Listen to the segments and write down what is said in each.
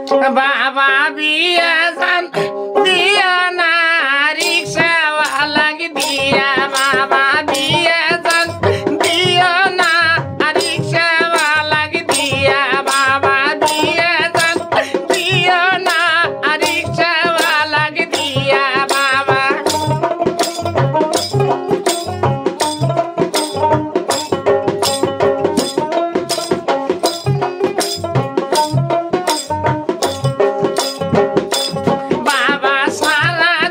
बाबा बियाजन दिया ना रिक्शा वाला की दिया बाबा बियाजन दिया ना रिक्शा वाला की दिया बाबा बियाजन दिया ना रिक्शा वाला की दिया बाबा बाबा सारा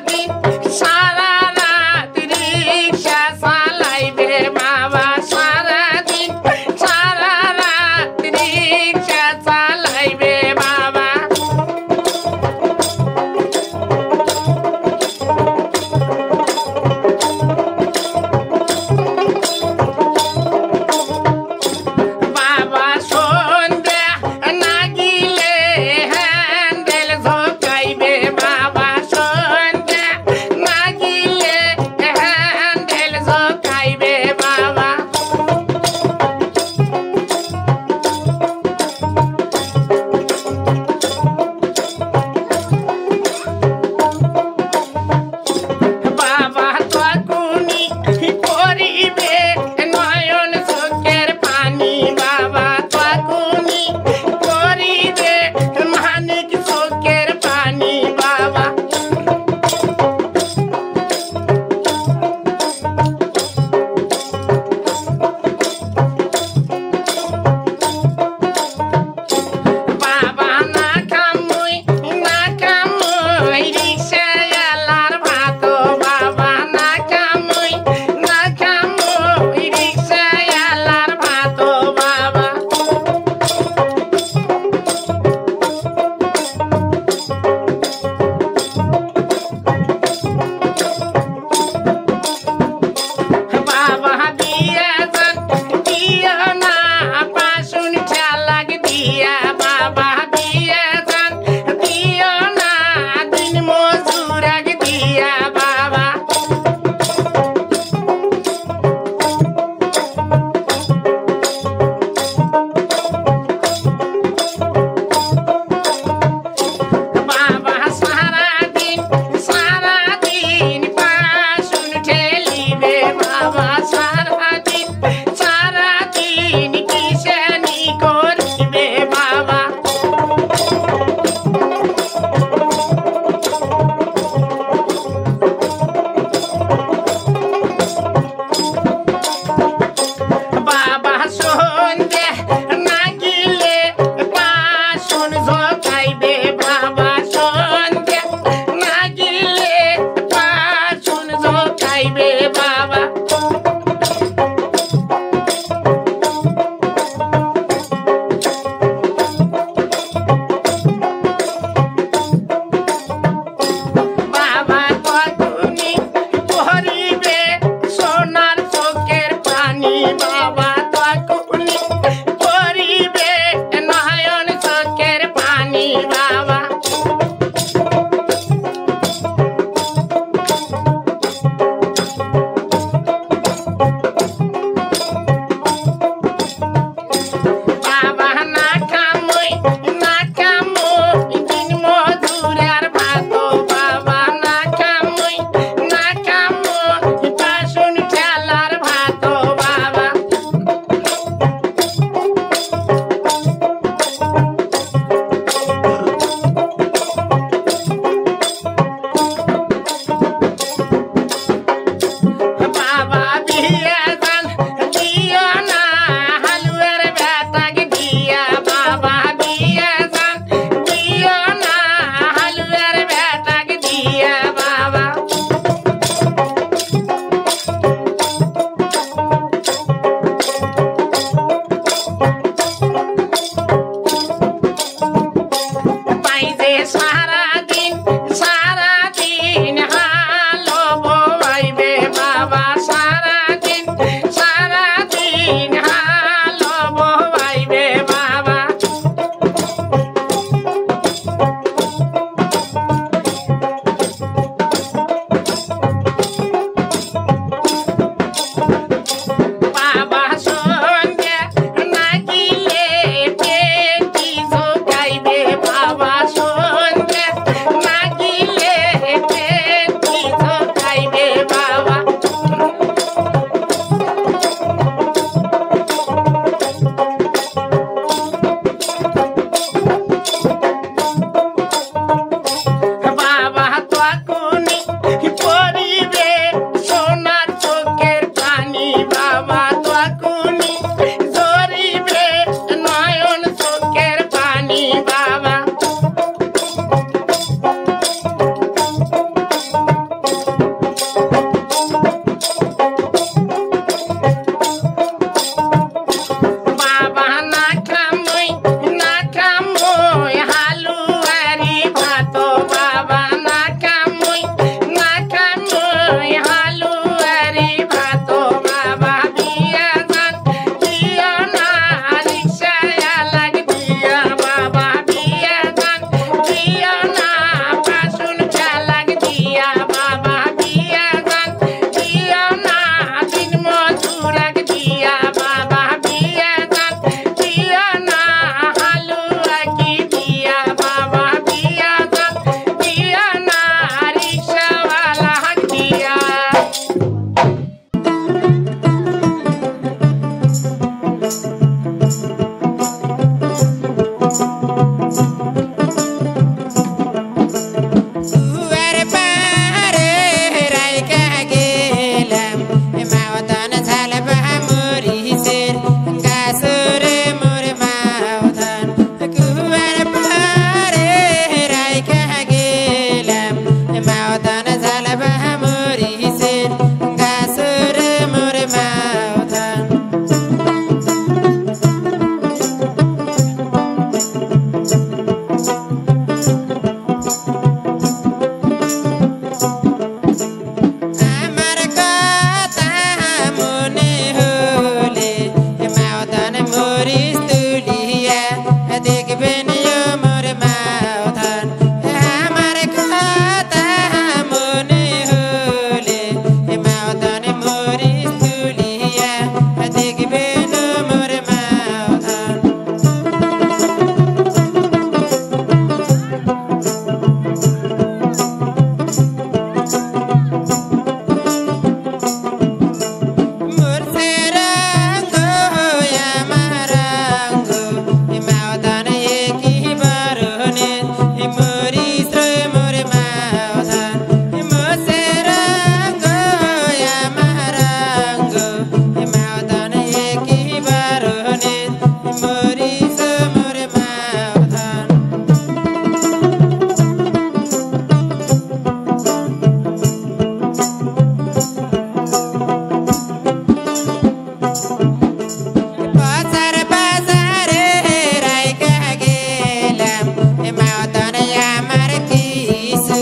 মাওতন আমার কিছু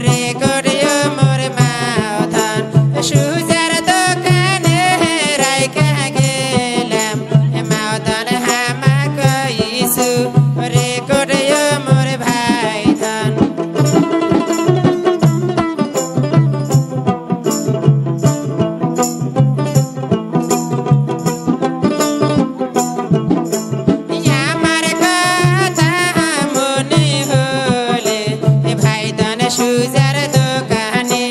রে করিও মোর মাওতন সুজার দোকানে রাইখা গেলাম মাওতন হামা কইছু রে করিও মোর ভাইতন আমার কথা মনে হলে ভাইতন সুজার দোকানে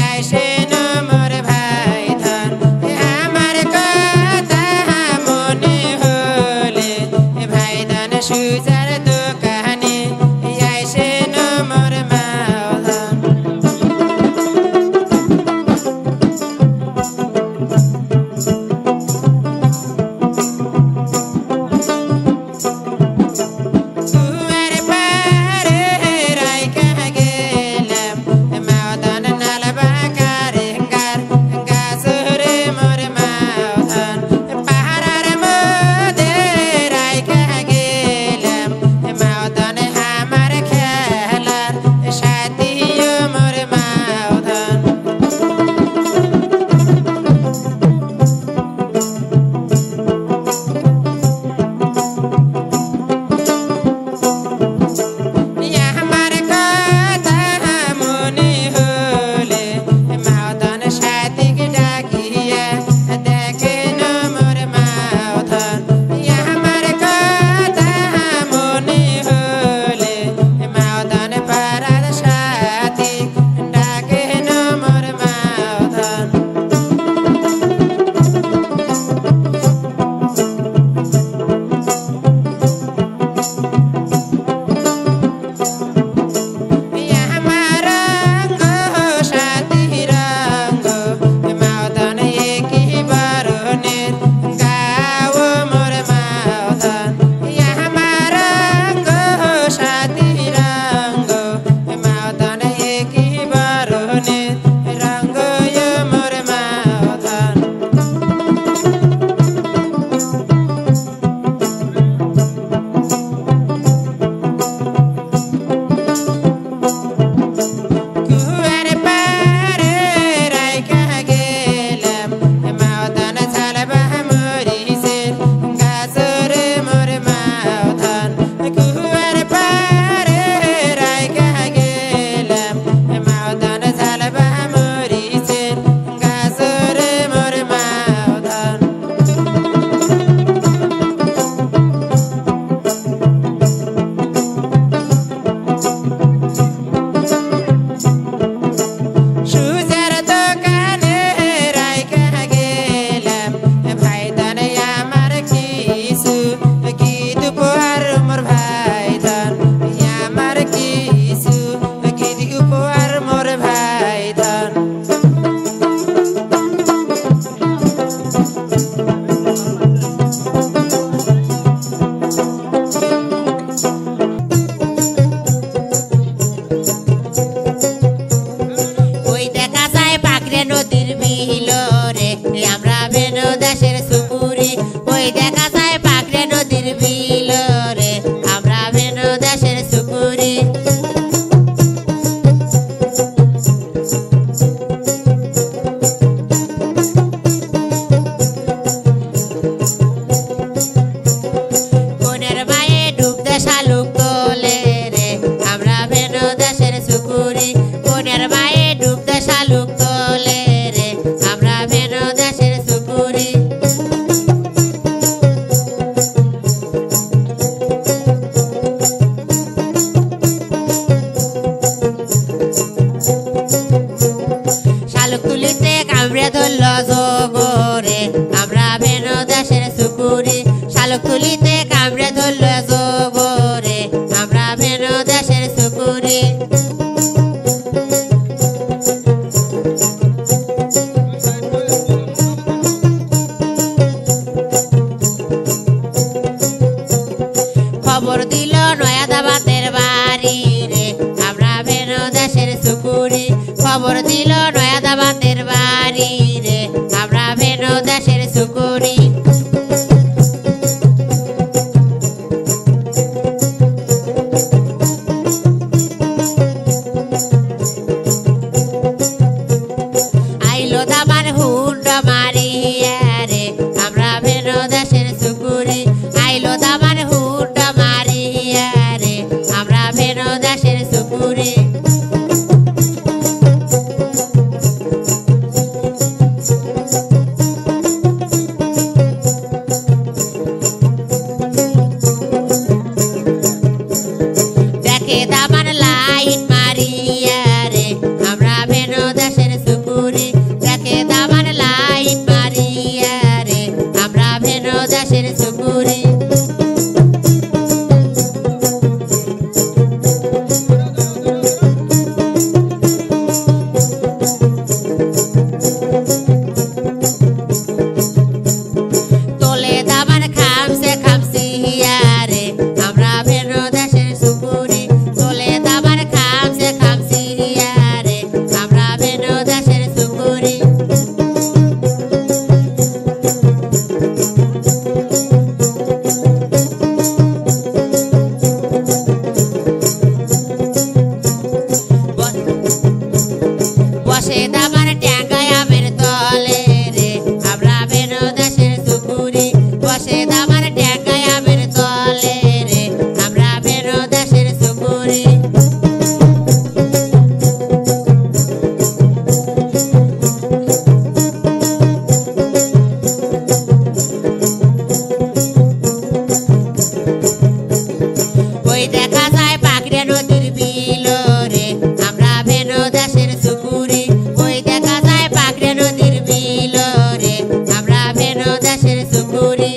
আইসেন মোর ভাইতন আমার কথা মনে হলে ভাইতন সুজার দোকানে আইসেন মোর মাওতন কুয়ার পারে রাইখা গেলাম মাওতন নালবাকার গাছরে মোর মাওতন পাহাড়ের মধ্যে রাইখা গেলাম মাওতন আমার খেলার সাথীও মোর মাওতন আমার কথা মনে হলে মাওতন সাথীকে ডাকিয়া দেখেন মোর মাওতন আমার কথা মনে হলে মাওতন পাড়ার সাথী ডাকেন মোর মাওতন আমার রঙ্গ সাথী রঙ্গ মাওতন একই বরণের গাও মোর মাওতন আমার রঙ্গ সাথী রঙ্গ মাওতন একই বরণের রঙ্গ মোর মাওতন কুয়ার পারে রাইখা গেলাম মাওতন ঝালবা মরিচের গাছরে মোর মাওতন কুয়ার পারে রাইখা গেলাম মাওতন ঝালবা মরিচের গাছরে মোর মাওতন সুজার দোকানে রাইখা গেলাম ভাইতন আমার কিছু গীত উপহার মোর ভাইতন আমার কিছু গীত উপহার মোর ভাইতন ওই দেখা যায় পাকড়ে নদীর বিল রে আমরা বেনো দেশের সুপুরি ওই দেখা যায় পাকড়ে নদীর বিল রে আমরা বেনো দেশের সুপুরি কোনের মায়ে ডুবতে শালুক তোলে রে আমরা বেনো দেশের সুপুরি কোনের মায়ে ডুবতে শালুক তোলে রে আমরা বেনো দেশের সুপুরি শালুক তুলিতে কামড়ে ধরল জগরে আমরা বেনো দেশের সুপুরি শালুক তুলিতে কামড়ে ধরল জগরে আমরা বেনো দেশের সুপুরি খবর দিল নয়াদাবাদের বাড়ি রে আমরা বেনো দেশের সুপুরি খবর দিল নয়াদাবাদের বাড়ি রে আমরা বেনো দেশের সুপুরি ভেনু দেশের সুপুরি দেখে দামান লাইন মারিয়া রে আমরা ভেনু দেশের সুপুরি দেখে দামান লাইন মারিয়া রে আমরা ভেনু দেশের সুপুরি তোলে দামান খামসে খামসিয়া রে আমরা ভেনু দেশের সুপুরি তোলে দামান খামসে খামসিয়া রে আমরা ভেনু দেশের সুপুরি বসে দামান ট্যাঙ্গায় আমের তলে রে আমরা ভেনু দেশের সুপুরি বসে দামান ট্যাঙ্গায় আমের তলে রে আমরা ভেনু দেশের সুপুরি ওই দেখা যায় পাকড়ে নদীর বিল রে আমরা ভেনু দেশের সুপুরি ওই দেখা যায় পাকড়ে নদীর বিল রে আমরা ভেনু দেশের সুপুরি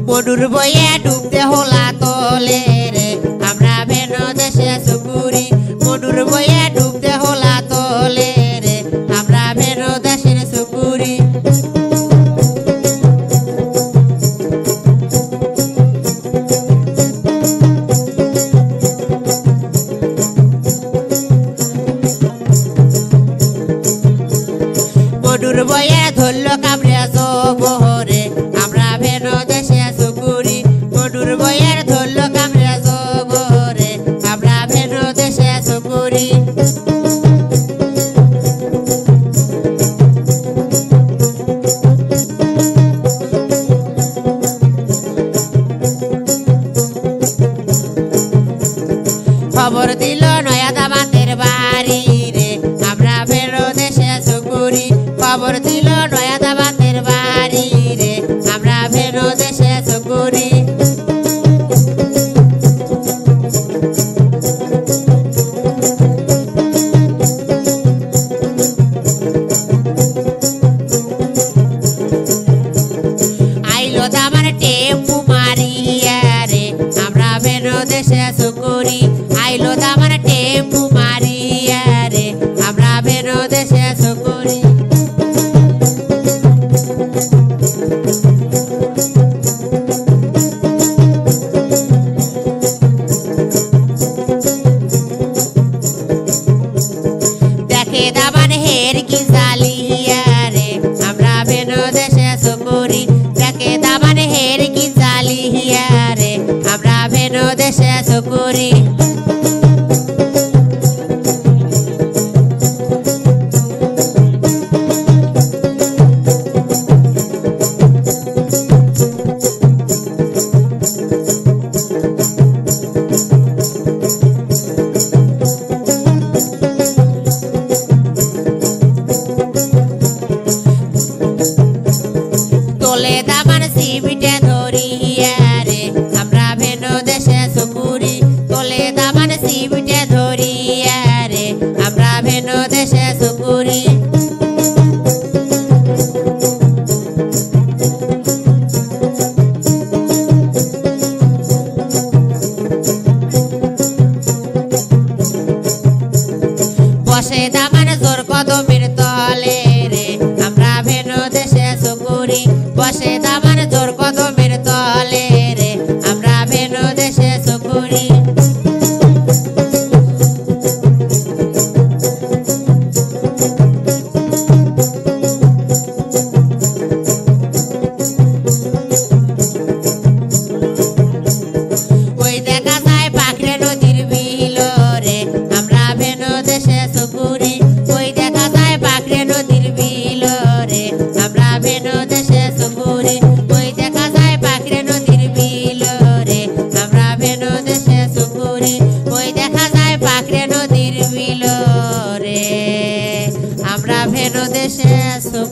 মনুর বইয়ে ডুবতে হোলা তোলে রে আমরা ভেনু দেশের সুপুরি মনুর বইয়ে ডুবতে হোলা তোলে রে আমরা ভেনু দেশের সুপুরি মনুর বইয়ে ধরল কামড়ে জোবরে আমরা ভেনু দেশের সুপুরি মনুর বইয়ের ধরল কামড়ে জোবরে আমরা ভেনু দেশের সুপুরি খবর দিল নয়া দামাতের বাড়ি রে আমরা ভেনু দেশের সুপুরি খবর দিল নয়া দামাতের বাড়ি রে আমরা ভেনু দেশের সুপুরি আইলো দামান টেম্পু মারিয়া রে আমরা ভেনু দেশের সুপুরি আইলো দামান টেম্পু মারিয়া রে আমরা ভেনু দেশের সুপুরি দেখে দামান হের কি জালিয়া রে আমরা ভেনু দেশের সুপুরি দেখে দামান হের কি জালিয়া রে আমরা ভেনু দেশের সুপুরি তোলে দামান সিবিটে ধরিয়া রে আমরা ভেনু দেশের সুপুরি তোলে দামান সিবিটে ধরিয়া রে আমরা ভেনু দেশের সুপুরি বসে দামান জোর কদমের তলে রে আমরা ভেনু দেশের সুপুরি বসে দামান জোর কদমের তলে রে আমরা ভেনু দেশের সুপুরি ওই দেখা যায় পাকড়ে নদীর বিল রে আমরা দেশে সুখ